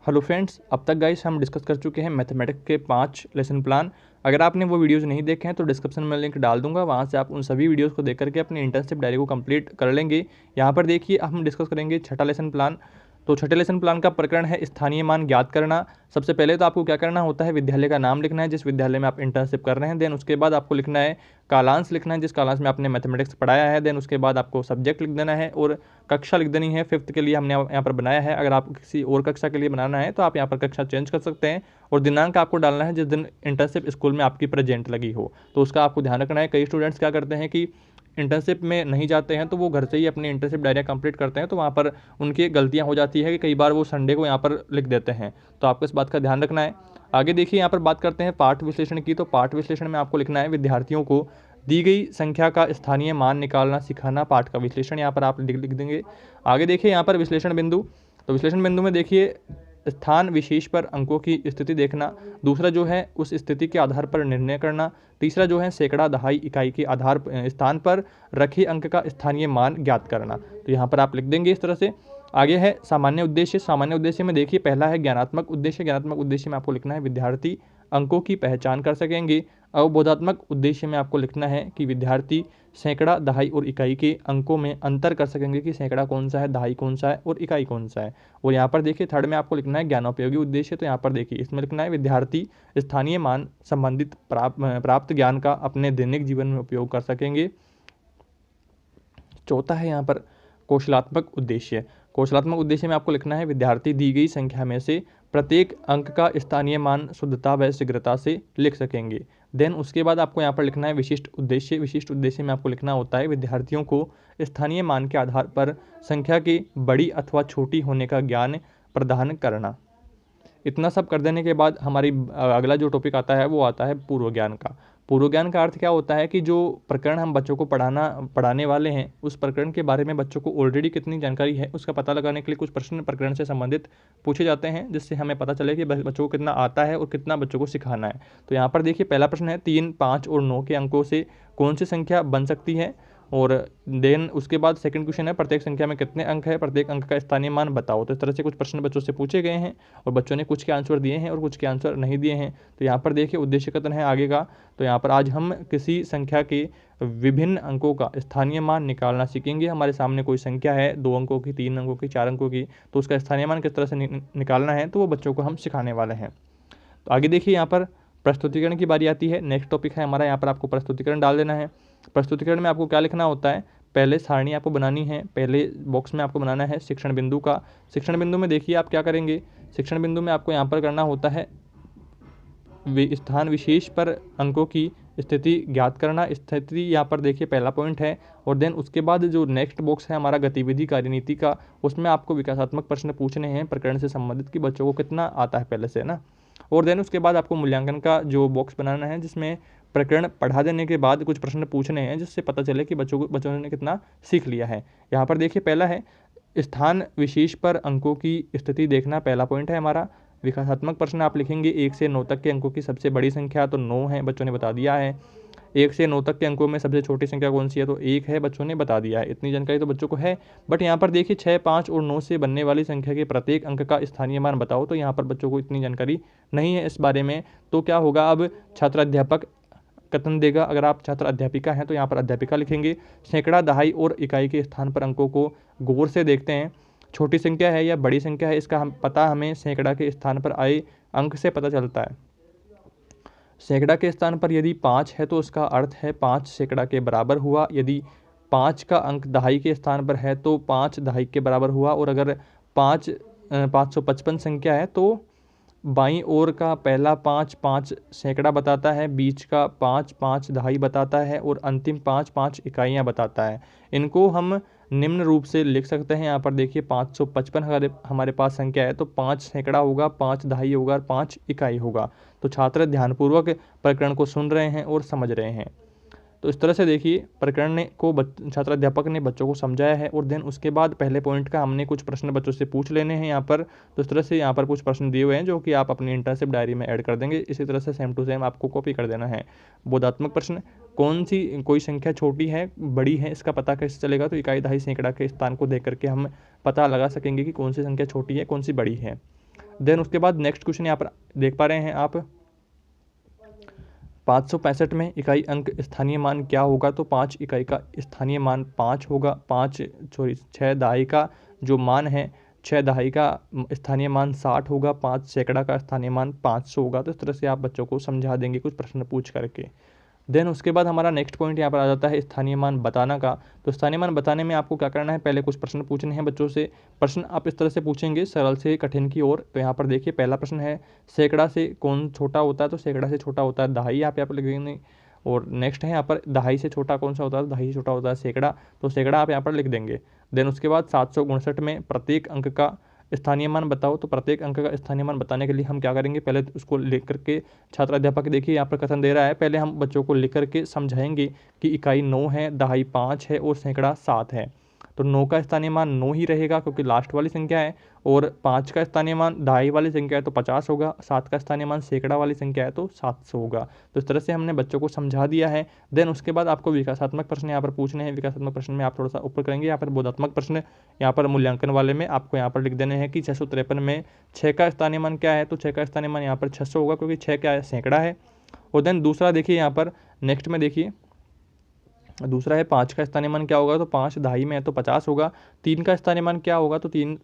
Hello friends, अब तक guys हम डिस्कस कर चुके हैं मैथमेटिक्स के 5 लेसन प्लान। अगर आपने वो वीडियोस नहीं देखे हैं तो डिस्क्रिप्शन में लिंक डाल दूंगा, वहाँ से आप उन सभी वीडियोस को देख करके अपनी इंटर्नशिप डायरी को कंप्लीट कर लेंगे। यहाँ पर देखिए, अब हम डिस्कस करेंगे छठा लेसन प्लान। तो छठे लेसन प्लान का प्रकरण है स्थानीय मान ज्ञात करना। सबसे पहले तो आपको क्या करना होता है, विद्यालय का नाम लिखना है जिस विद्यालय में आप इंटर्नशिप कर रहे हैं। देन उसके बाद आपको लिखना है कालांश लिखना है जिस कालांश में आपने मैथमेटिक्स पढ़ाया है। देन उसके बाद आपको सब्जेक्ट लिख देना है और कक्षा लिख देनी है। 5th के लिए हमने यहाँ पर बनाया है, अगर आप किसी और कक्षा के लिए बनाना है तो आप यहाँ पर कक्षा चेंज कर सकते हैं। और दिनांक आपको डालना है जिस दिन इंटर्नशिप स्कूल में आपकी प्रेजेंट लगी हो, तो उसका आपको ध्यान रखना है। कई स्टूडेंट्स क्या करते हैं कि इंटर्नशिप में नहीं जाते हैं तो वो घर से ही अपनी इंटर्नशिप डायरिया कंप्लीट करते हैं, तो वहाँ पर उनकी गलतियाँ हो जाती है कि कई बार वो संडे को यहाँ पर लिख देते हैं, तो आपको इस बात का ध्यान रखना है। आगे देखिए, यहाँ पर बात करते हैं पाठ विश्लेषण की। तो पाठ विश्लेषण में आपको लिखना है विद्यार्थियों को दी गई संख्या का स्थानीय मान निकालना सिखाना। पाठ का विश्लेषण यहाँ पर आप लिख देंगे। आगे देखिए यहाँ पर विश्लेषण बिंदु। तो विश्लेषण बिंदु में देखिए स्थान विशेष पर अंकों की स्थिति देखना। दूसरा जो है उस स्थिति के आधार पर निर्णय करना। तीसरा जो है सैकड़ा दहाई इकाई के आधार स्थान पर रखे अंक का स्थानीय मान ज्ञात करना। तो यहाँ पर आप लिख देंगे इस तरह से। आगे है सामान्य उद्देश्य। सामान्य उद्देश्य में देखिए पहला है ज्ञानात्मक उद्देश्य। ज्ञानात्मक उद्देश्य में आपको लिखना है विद्यार्थी अंकों की पहचान कर सकेंगे। अवबोधात्मक उद्देश्य में आपको लिखना है कि विद्यार्थी सैकड़ा दहाई और इकाई के अंकों में अंतर कर सकेंगे कि सैकड़ा कौन सा है, दहाई कौन सा है और इकाई कौन सा है। और यहाँ पर देखिए थर्ड में आपको लिखना है ज्ञानोपयोगी उद्देश्य। तो यहाँ पर देखिए इसमें लिखना है विद्यार्थी स्थानीय मान संबंधित प्राप्त ज्ञान का अपने दैनिक जीवन में उपयोग कर सकेंगे। चौथा है यहाँ पर कौशलात्मक उद्देश्य। कौशलात्मक उद्देश्य में आपको लिखना है विद्यार्थी दी गई संख्या में से प्रत्येक अंक का स्थानीय मान शुद्धता व शीघ्रता से लिख सकेंगे। देन उसके बाद आपको यहाँ पर लिखना है विशिष्ट उद्देश्य। विशिष्ट उद्देश्य में आपको लिखना होता है विद्यार्थियों को स्थानीय मान के आधार पर संख्या के बड़ी अथवा छोटी होने का ज्ञान प्रदान करना। इतना सब कर देने के बाद हमारी अगला जो टॉपिक आता है वो आता है पूर्व ज्ञान का। पूर्व ज्ञान का अर्थ क्या होता है कि जो प्रकरण हम बच्चों को पढ़ाने वाले हैं उस प्रकरण के बारे में बच्चों को ऑलरेडी कितनी जानकारी है उसका पता लगाने के लिए कुछ प्रश्न प्रकरण से संबंधित पूछे जाते हैं, जिससे हमें पता चले कि बच्चों को कितना आता है और कितना बच्चों को सिखाना है। तो यहाँ पर देखिए पहला प्रश्न है 3, 5 और 9 के अंकों से कौन सी संख्या बन सकती है। और देन उसके बाद सेकंड क्वेश्चन है प्रत्येक संख्या में कितने अंक है, प्रत्येक अंक का स्थानीय मान बताओ। तो इस तरह से कुछ प्रश्न बच्चों से पूछे गए हैं और बच्चों ने कुछ के आंसर दिए हैं और कुछ के आंसर नहीं दिए हैं। तो यहाँ पर देखिए उद्देश्य कथन है आगे का। तो यहाँ पर आज हम किसी संख्या के विभिन्न अंकों का स्थानीय मान निकालना सीखेंगे। हमारे सामने कोई संख्या है 2 अंकों की, 3 अंकों की, 4 अंकों की, तो उसका स्थानीय मान किस तरह से निकालना है तो वो बच्चों को हम सिखाने वाले हैं। तो आगे देखिए यहाँ पर प्रस्तुतिकरण की बारी आती है। नेक्स्ट टॉपिक है हमारा, यहाँ पर आपको प्रस्तुतिकरण डाल देना है। प्रस्तुतिकरण में आपको क्या लिखना होता है, पहले सारणी आपको बनानी है। पहले बॉक्स में आपको बनाना है शिक्षण बिंदु का। शिक्षण बिंदु में देखिए आप क्या करेंगे, शिक्षण बिंदु में आपको यहाँ पर करना होता है स्थान विशेष पर अंकों की स्थिति ज्ञात करना। स्थिति यहाँ पर देखिए पहला पॉइंट है। और देन उसके बाद जो नेक्स्ट बॉक्स है हमारा गतिविधि कार्यनीति का, उसमें आपको विकासात्मक प्रश्न पूछने हैं प्रकरण से संबंधित कि बच्चों को कितना आता है पहले से ना। और देन उसके बाद आपको मूल्यांकन का जो बॉक्स बनाना है जिसमें प्रकरण पढ़ा देने के बाद कुछ प्रश्न पूछने हैं जिससे पता चले कि बच्चों ने कितना सीख लिया है। यहाँ पर देखिए पहला है स्थान विशेष पर अंकों की स्थिति देखना, पहला पॉइंट है हमारा। विकासात्मक प्रश्न आप लिखेंगे 1 से 9 तक के अंकों की सबसे बड़ी संख्या तो 9 है, बच्चों ने बता दिया है। 1 से 9 तक के अंकों में सबसे छोटी संख्या कौन सी है, तो 1 है, बच्चों ने बता दिया है। इतनी जानकारी तो बच्चों को है। बट यहाँ पर देखिए 6, 5 और 9 से बनने वाली संख्या के प्रत्येक अंक का स्थानीय मान बताओ। तो यहाँ पर बच्चों को इतनी जानकारी नहीं है इस बारे में। तो क्या होगा, अब छात्र अध्यापक कथन देगा। अगर आप छात्र अध्यापिका हैं तो यहाँ पर अध्यापिका लिखेंगे। सैकड़ा दहाई और इकाई के स्थान पर अंकों को गौर से देखते हैं। छोटी संख्या है या बड़ी संख्या है इसका पता हमें सैकड़ा के स्थान पर आए अंक से पता चलता है। सैकड़ा के स्थान पर यदि 5 है तो उसका अर्थ है 5 सैकड़ा के बराबर हुआ। यदि 5 का अंक दहाई के स्थान पर है तो 5 दहाई के बराबर हुआ। और अगर 555 संख्या है तो बाईं ओर का पहला 5 5 सैकड़ा बताता है, बीच का 5 5 दहाई बताता है और अंतिम 5 5 इकाइयाँ बताता है। इनको हम निम्न रूप से लिख सकते हैं। यहाँ पर देखिए 555 हमारे पास संख्या है तो 5 सैकड़ा होगा, 5 दहाई होगा और 5 इकाई होगा। तो छात्र ध्यानपूर्वक प्रकरण को सुन रहे हैं और समझ रहे हैं। तो इस तरह से देखिए प्रकरण को छात्र अध्यापक ने बच्चों को समझाया है। और देन उसके बाद पहले पॉइंट का हमने कुछ प्रश्न बच्चों से पूछ लेने हैं यहाँ पर। तो इस तरह से यहाँ पर कुछ प्रश्न दिए हुए हैं जो कि आप अपनी इंटर्नशिप डायरी में ऐड कर देंगे। इसी तरह से सेम टू सेम आपको कॉपी कर देना है। बोधात्मक प्रश्न, कोई संख्या छोटी है बड़ी है इसका पता कैसे चलेगा, तो इकाई दहाई सैकड़ा के स्थान को देख करके हम पता लगा सकेंगे कि कौन सी संख्या छोटी है कौन सी बड़ी है। देन उसके बाद नेक्स्ट क्वेश्चन यहाँ पर देख पा रहे हैं आप, 565 में इकाई अंक स्थानीय मान क्या होगा? तो 5 इकाई का स्थानीय मान 5 होगा। 6 दहाई का जो मान है, 6 दहाई का स्थानीय मान 60 होगा। 5 सैकड़ा का स्थानीय मान 500 होगा। तो इस तरह से आप बच्चों को समझा देंगे कुछ प्रश्न पूछ करके। देन उसके बाद हमारा नेक्स्ट पॉइंट यहाँ पर आ जाता है स्थानीय मान बताना का। तो स्थानीय मान बताने में आपको क्या करना है, पहले कुछ प्रश्न पूछने हैं बच्चों से। प्रश्न आप इस तरह से पूछेंगे सरल से कठिन की ओर। तो यहाँ पर देखिए पहला प्रश्न है, सैकड़ा से कौन छोटा होता है? तो सैकड़ा से छोटा होता है दहाई, आप यहाँ पर लिख देंगे। और नेक्स्ट है यहाँ पर, दहाई से छोटा कौन सा होता है? दहाई से छोटा होता है सैकड़ा, तो सैकड़ा आप यहाँ पर लिख देंगे। देन उसके बाद 759 में प्रत्येक अंक का स्थानीय मान बताओ। तो प्रत्येक अंक का स्थानीय मान बताने के लिए हम क्या करेंगे, पहले उसको लिख करके, छात्र अध्यापक देखिए यहाँ पर कथन दे रहा है, पहले हम बच्चों को लिख करके समझाएंगे कि इकाई 9 है, दहाई 5 है और सैकड़ा 7 है। तो 9 का स्थानीय मान 9 ही रहेगा क्योंकि लास्ट वाली संख्या है, और 5 का स्थानीय मान दहाई वाली संख्या है तो 50 होगा। 7 का स्थानीय मान सैकड़ा वाली संख्या है तो 700 होगा। तो इस तरह से हमने बच्चों को समझा दिया है। देन उसके बाद आपको विकासात्मक प्रश्न यहाँ पर पूछने हैं। विकासात्मक प्रश्न में आप थोड़ा सा ऊपर करेंगे, यहाँ पर बोधात्मक प्रश्न यहाँ पर मूल्यांकन वाले में आपको यहाँ पर लिख देने हैं कि 653 में 6 का स्थानीय मान क्या है? तो 6 का स्थानीय मान यहाँ पर 600 होगा क्योंकि 6 क्या है? सैकड़ा है। और देन दूसरा देखिए यहाँ पर नेक्स्ट में देखिए, दूसरा है 5 का स्थानीय मान क्या होगा? तो 5 दहाई में है तो 50 होगा। 3 का स्थानीय मान क्या होगा? तो 3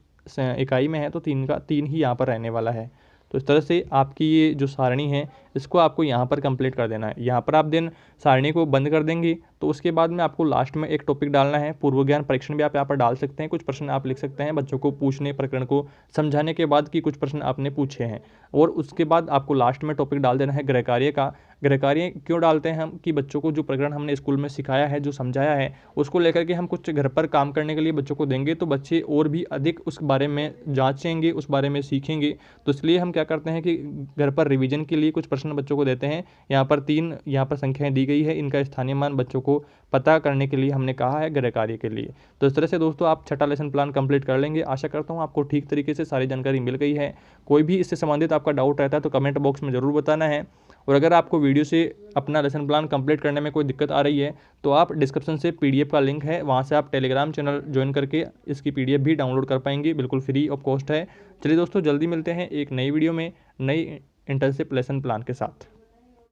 इकाई में है तो 3 ही यहाँ पर रहने वाला है। तो इस तरह से आपकी ये जो सारणी है इसको आपको यहाँ पर कंप्लीट कर देना है। यहाँ पर आप देन सारणी को बंद कर देंगे तो उसके बाद में आपको लास्ट में एक टॉपिक डालना है, पूर्व ज्ञान परीक्षण भी आप यहाँ पर डाल सकते हैं। कुछ प्रश्न आप लिख सकते हैं बच्चों को पूछने, प्रकरण को समझाने के बाद कि कुछ प्रश्न आपने पूछे हैं। और उसके बाद आपको लास्ट में टॉपिक डाल देना है गृह कार्य का। गृह कार्य क्यों डालते हैं हम, कि बच्चों को जो प्रकरण हमने स्कूल में सिखाया है, जो समझाया है, उसको लेकर के हम कुछ घर पर काम करने के लिए बच्चों को देंगे तो बच्चे और भी अधिक उस बारे में जांचेंगे, उस बारे में सीखेंगे। तो इसलिए हम क्या करते हैं कि घर पर रिवीजन के लिए कुछ प्रश्न बच्चों को देते हैं। यहाँ पर 3 यहाँ पर संख्याएं दी गई है, इनका स्थानीय मान बच्चों को पता करने के लिए हमने कहा है गृह कार्य के लिए। तो इस तरह से दोस्तों आप छठा लेसन प्लान कंप्लीट कर लेंगे। आशा करता हूँ आपको ठीक तरीके से सारी जानकारी मिल गई है। कोई भी इससे संबंधित आपका डाउट रहता है तो कमेंट बॉक्स में ज़रूर बताना है। और अगर आपको वीडियो से अपना लेसन प्लान कंप्लीट करने में कोई दिक्कत आ रही है तो आप डिस्क्रिप्शन से PDF का लिंक है, वहाँ से आप टेलीग्राम चैनल ज्वाइन करके इसकी PDF भी डाउनलोड कर पाएंगे, बिल्कुल फ्री ऑफ कॉस्ट है। चलिए दोस्तों, जल्दी मिलते हैं एक नई वीडियो में नई इंटर्नशिप लेसन प्लान के साथ।